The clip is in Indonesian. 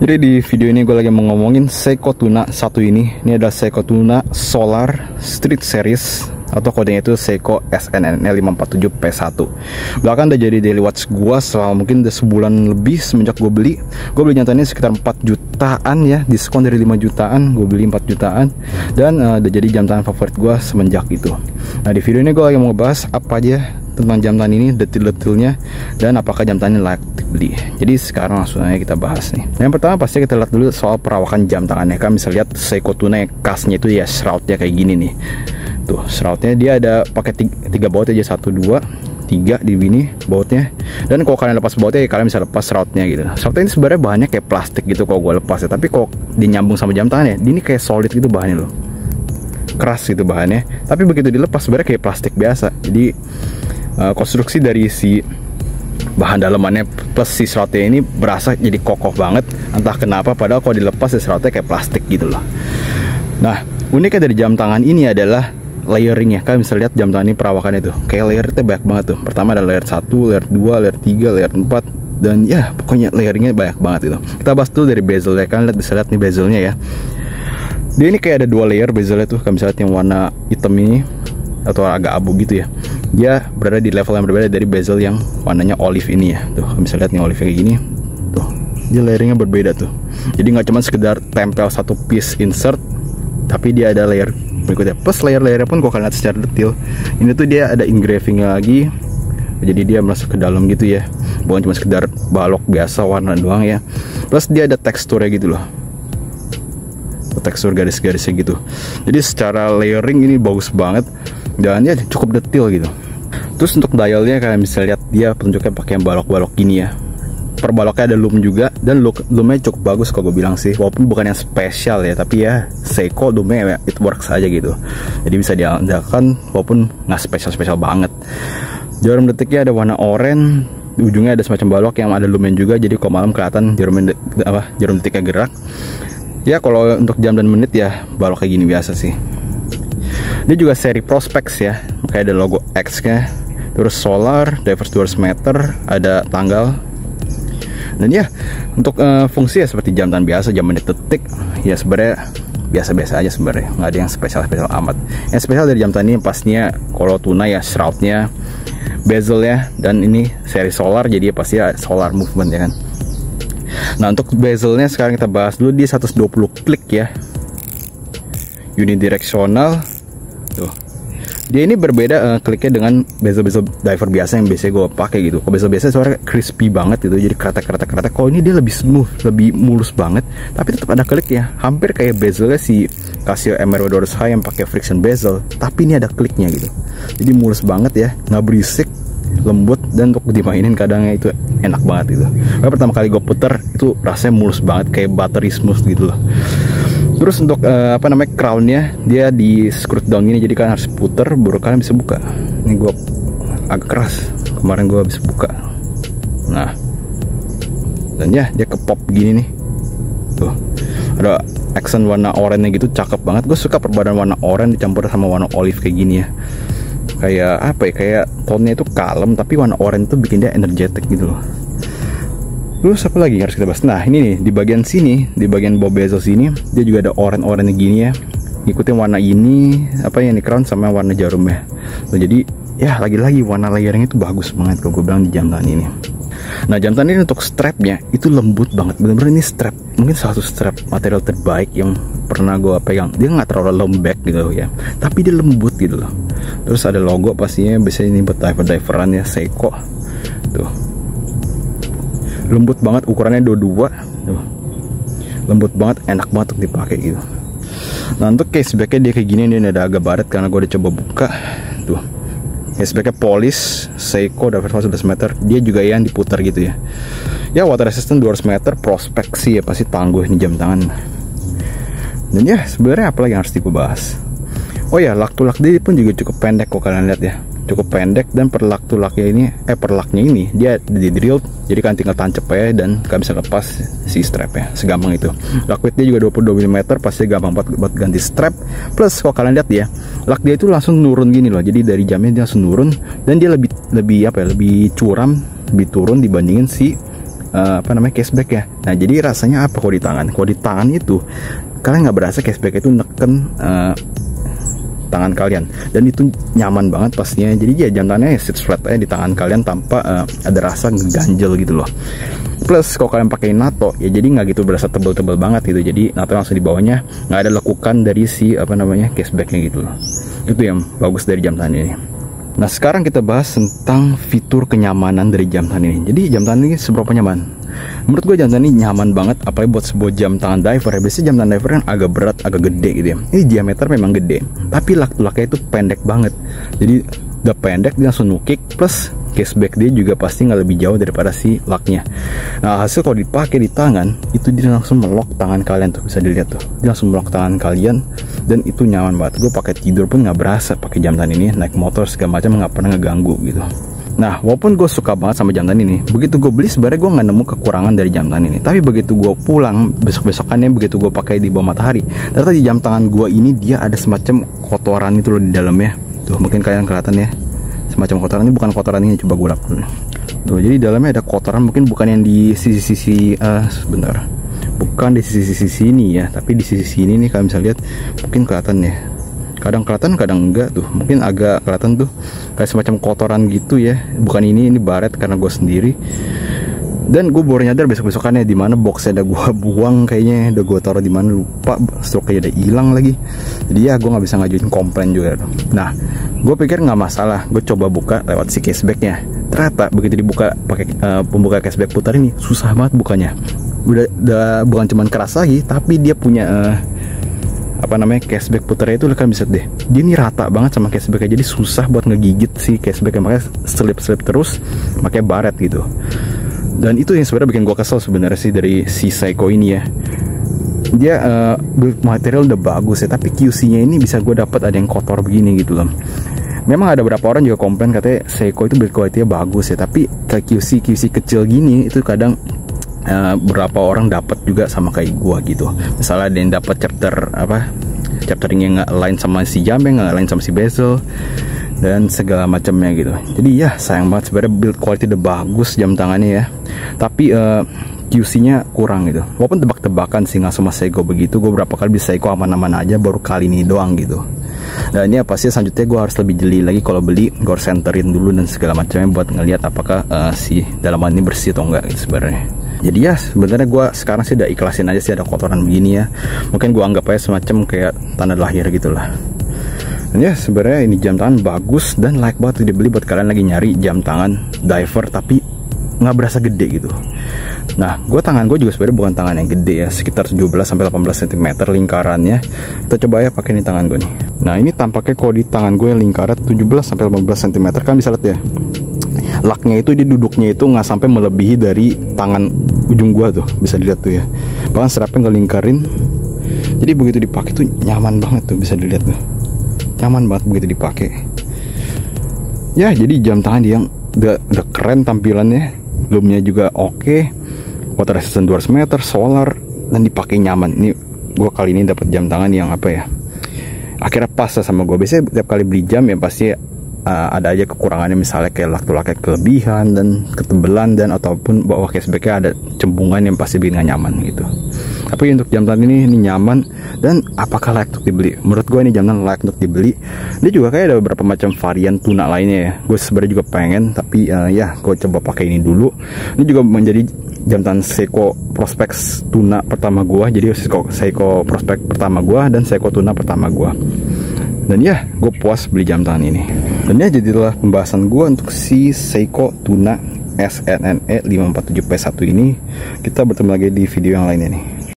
Jadi di video ini gue lagi mau ngomongin Seiko Tuna satu ini. Ini adalah Seiko Tuna Solar Street Series atau kodenya itu Seiko SNN 547P1. Bahkan udah jadi daily watch gue selama mungkin udah sebulan lebih semenjak gue beli. Gue beli nyatanya sekitar 4 jutaan ya, diskon dari 5 jutaan, gue beli 4 jutaan. Dan udah jadi jam tangan favorit gue semenjak itu. Nah di video ini gue lagi mau ngebahas apa aja tentang jam tangan ini, detail-detailnya, dan apakah jam tangan ini layak dibeli. Jadi sekarang langsung aja kita bahas nih. Yang pertama pasti kita lihat dulu soal perawakan jam tangannya. Kalian bisa lihat Seiko Tuna kasnya itu ya, shroudnya kayak gini nih. Tuh shroudnya dia ada pakai tiga baut aja, 1, 2, 3 di sini bautnya. Dan kalau kalian lepas bautnya ya kalian bisa lepas shroudnya gitu. Shroudnya ini sebenarnya bahannya kayak plastik gitu kalau gue lepas ya, tapi kalau dinyambung sama jam tangannya, ini kayak solid gitu bahannya loh, keras gitu bahannya. Tapi begitu dilepas sebenarnya kayak plastik biasa. Jadi konstruksi dari si bahan dalamannya plus si shroudnya ini berasa jadi kokoh banget, entah kenapa, padahal kalau dilepas si shroudnya kayak plastik gitu loh. Nah uniknya dari jam tangan ini adalah layering ya. Kalian bisa lihat jam tangan ini perawakannya tuh kayak layernya banyak banget tuh. Pertama ada layer 1, layer 2, layer 3, layer 4, dan ya pokoknya layeringnya banyak banget itu. Kita bahas dulu dari bezel ya. Kalian bisa lihat nih bezelnya ya, dia ini kayak ada 2 layer bezelnya tuh. Kalian bisa lihat yang warna hitam ini atau agak abu gitu ya, dia berada di level yang berbeda dari bezel yang warnanya olive ini ya. Tuh kalian bisa lihat nih olive kayak gini tuh, dia layering-nya berbeda tuh. Jadi nggak cuma sekedar tempel satu piece insert, tapi dia ada layer berikutnya. Plus layer-layernya pun kalau kalian lihat secara detail, ini tuh dia ada engravingnya lagi. Jadi dia masuk ke dalam gitu ya, bukan cuma sekedar balok biasa warna doang ya. Plus dia ada teksturnya gitu loh, tekstur garis-garisnya gitu. Jadi secara layering ini bagus banget dan ya cukup detail gitu. Terus untuk dialnya kalian bisa lihat dia petunjuknya pakai balok-balok gini ya. Per baloknya ada loom juga, dan loomnya cukup bagus kalau gue bilang sih. Walaupun bukan yang spesial ya, tapi ya Seiko loomnya it works aja gitu. Jadi bisa diandalkan walaupun nggak spesial-spesial banget. Jarum detiknya ada warna oranye, di ujungnya ada semacam balok yang ada loomnya juga. Jadi kalau malam kelihatan jarum detiknya gerak. Ya kalau untuk jam dan menit ya balok kayak gini biasa sih. Dia juga seri Prospex ya, makanya ada logo X nya. Terus solar, diverse 200 meter, ada tanggal. Dan ya untuk fungsi ya seperti jam tangan biasa, jam menit detik. Ya sebenarnya biasa-biasa aja sebenarnya, nggak ada yang spesial-spesial amat. Yang spesial dari jam tangan ini pastinya kalau Tuna ya shroudnya, bezelnya, dan ini seri solar, jadi pasti ya solar movement ya kan. Nah untuk bezelnya sekarang kita bahas dulu. Dia 120 klik ya, unidireksional tuh. Dia ini berbeda kliknya dengan bezel-bezel diver biasa yang biasanya gue pakai gitu. Kalau bezel biasa suara crispy banget gitu, jadi kretek. Kalau ini dia lebih smooth, lebih mulus banget, tapi tetap ada kliknya, hampir kayak bezelnya si Casio MRW 200 High yang pakai friction bezel, tapi ini ada kliknya gitu. Jadi mulus banget ya, nggak berisik, lembut, dan untuk dimainin kadangnya itu enak banget gitu. Pertama kali gue puter itu rasanya mulus banget, kayak buttery smooth gitu loh. Terus untuk crownnya dia di screw down gini, jadi kalian harus puter baru kalian bisa buka. Ini gue agak keras, kemarin gue bisa buka. Nah dan ya dia ke pop gini nih tuh, ada accent warna oranye gitu, cakep banget. Gue suka perpaduan warna oranye dicampur sama warna olive kayak gini ya. Kayak apa ya, kayak tone-nya itu kalem, tapi warna oranye itu bikin dia energetic gitu loh. Terus apa lagi yang harus kita bahas? Nah ini nih di bagian sini, di bagian bow bezel sini, dia juga ada oranye gini ya, ngikutin warna ini apa yang di crown sama warna jarumnya. Nah, jadi ya lagi-lagi warna layering itu bagus banget kalau gue bilang di jam tangan ini. Nah jam tangan ini untuk strapnya itu lembut banget, bener-bener ini strap mungkin salah satu strap material terbaik yang pernah gue pegang. Dia nggak terlalu lembek gitu ya, tapi dia lembut gitu loh. Terus ada logo pastinya, biasanya ini buat diveran ya, Seiko tuh. Lembut banget, ukurannya 22 tuh. Lembut banget, enak banget untuk dipakai gitu. Nah untuk case backnya dia kayak gini, ini ada agak baret karena gue udah coba buka tuh. Case backnya polis Seiko diverse 11 meter, dia juga yang diputar gitu ya. Ya water resistant 200 meter, prospek sih ya pasti tangguh ini jam tangan. Dan ya sebenarnya apa lagi yang harus dibahas? Oh ya, lak-tulak dia pun juga cukup pendek kok kalian lihat ya, cukup pendek. Dan per lak-tulaknya ini, per laknya ini dia di drill, jadi kan tinggal tancap aja dan kalian bisa lepas si strapnya, segampang itu. Lak width dia juga 22 mm, pasti gampang buat ganti strap. Plus kalau kalian lihat ya, lak dia itu langsung nurun gini loh, jadi dari jamnya dia langsung nurun, dan dia lebih curam, lebih turun dibandingin si cashback ya. Nah jadi rasanya apa kalau di tangan? Kalau di tangan itu kalian nggak berasa cashback itu neken tangan kalian, dan itu nyaman banget pastinya. Jadi ya jam tangannya sit flat aja di tangan kalian tanpa ada rasa ngeganjel gitu loh. Plus kalau kalian pakai NATO ya jadi nggak gitu berasa tebel-tebel banget gitu. Jadi NATO langsung di bawahnya nggak ada lekukan dari si cashbacknya gitu loh. Itu yang bagus dari jam tangan ini. Nah sekarang kita bahas tentang fitur kenyamanan dari jam tangan ini. Jadi jam tangan ini seberapa nyaman? Menurut gue jam tangan ini nyaman banget, apalagi buat sebuah jam tangan diver ya. Biasanya jam tangan diver kan agak berat, agak gede gitu ya. Ini diameter memang gede, tapi lak-laknya itu pendek banget. Jadi udah pendek dia langsung nukik, plus cashback dia juga pasti nggak lebih jauh daripada si laknya. Nah hasil kalau dipakai di tangan itu dia langsung melok tangan kalian tuh, bisa dilihat tuh. Dia langsung melok tangan kalian dan itu nyaman banget. Gue pakai tidur pun nggak berasa pakai jam tangan ini, naik motor segala macam nggak pernah ngeganggu gitu. Nah walaupun gue suka banget sama jam tangan ini, begitu gue beli sebenarnya gue nggak nemu kekurangan dari jam tangan ini. Tapi begitu gue pulang besok-besokannya, begitu gue pakai di bawah matahari, ternyata di jam tangan gue ini dia ada semacam kotoran itu loh di dalamnya. Tuh mungkin kalian kelihatan ya, semacam kotoran ini, bukan kotoran ini, coba gue lap dulu. Tuh jadi dalamnya ada kotoran, mungkin bukan yang di sisi-sisi sebentar, bukan di sisi-sisi sini ya, tapi di sisi sini nih kalian bisa lihat, mungkin kelihatan ya. Kadang kelihatan, kadang enggak tuh. Mungkin agak kelihatan tuh kayak semacam kotoran gitu ya. Bukan ini baret karena gue sendiri. Dan gue baru nyadar besok-besokannya di mana boxnya udah gue buang kayaknya, udah gue taruh di mana lupa, stoknya udah hilang lagi. Jadi ya gue nggak bisa ngajuin komplain juga. Nah, gue pikir nggak masalah. Gue coba buka lewat si cashbacknya. Ternyata begitu dibuka pakai pembuka cashback putar ini susah banget bukanya. Udah bukan cuman keras lagi, tapi dia punya cashback putarnya itu kalian bisa deh. Dia ini rata banget sama cashbacknya, jadi susah buat ngegigit si cashbacknya, makanya selip-selip terus, makanya baret gitu. Dan itu yang sebenarnya bikin gue kesel sebenarnya sih dari si Seiko ini ya. Dia build material udah bagus ya, tapi QC-nya ini bisa gue dapat ada yang kotor begini gitu loh. Memang ada beberapa orang juga komplain katanya Seiko itu build quality-nya bagus ya, tapi kayak QC kecil gini itu kadang berapa orang dapat juga sama kayak gua gitu. Misalnya ada yang dapat chaptering yang nggak align sama si jamnya, nggak align sama si bezel dan segala macamnya gitu. Jadi ya sayang banget sebenarnya, build quality udah bagus jam tangannya ya, tapi QC-nya kurang gitu. Walaupun tebak-tebakan sih nggak sama Seiko begitu. Gue berapa kali bisa Seiko aman-aman aja, baru kali ini doang gitu. Dan ini pasti selanjutnya gue harus lebih jeli lagi kalau beli, gue harus centerin dulu dan segala macamnya buat ngelihat apakah si dalaman ini bersih atau enggak gitu sebenarnya. Jadi ya sebenarnya gue sekarang sih udah ikhlasin aja sih ada kotoran begini ya. Mungkin gue anggap aja semacam kayak tanda lahir gitulah. Dan ya sebenarnya ini jam tangan bagus dan like banget dibeli buat kalian lagi nyari jam tangan diver tapi nggak berasa gede gitu. Nah tangan gue juga sebenarnya bukan tangan yang gede ya, sekitar 17-18 cm lingkarannya. Kita coba ya pakai ini tangan gue nih. Nah ini tampaknya kalau di tangan gue yang lingkaran 17-18 cm kan bisa lihat ya. Laknya itu di duduknya itu nggak sampai melebihi dari tangan ujung gua tuh, bisa dilihat tuh ya. Bahkan strapnya ngelingkarin. Jadi begitu dipakai tuh nyaman banget tuh, bisa dilihat tuh. Nyaman banget begitu dipakai. Ya jadi jam tangan yang udah keren tampilannya, lumnya juga oke, water resistant 200 meter, solar, dan dipakai nyaman. Ini gua kali ini dapat jam tangan yang akhirnya pas sama gua. Biasanya tiap kali beli jam ya pasti ada aja kekurangannya, misalnya kayak lak-laknya kelebihan dan ketebelan, dan ataupun bawah cashbacknya ada cembungan yang pasti bikin gak nyaman gitu. Tapi untuk jam tangan ini nyaman. Dan apakah layak untuk dibeli? Menurut gue ini jam tangan layak untuk dibeli. Dia juga kayak ada beberapa macam varian tuna lainnya ya. Gue sebenarnya juga pengen, tapi ya gue coba pakai ini dulu. Ini juga menjadi jam tangan Seiko Prospex tuna pertama gue. Jadi Seiko Prospex pertama gue dan Seiko tuna pertama gue. Dan ya gue puas beli jam tangan ini. Dan ya jadilah pembahasan gue untuk si Seiko Tuna SNNE 547P1 ini. Kita bertemu lagi di video yang lainnya nih.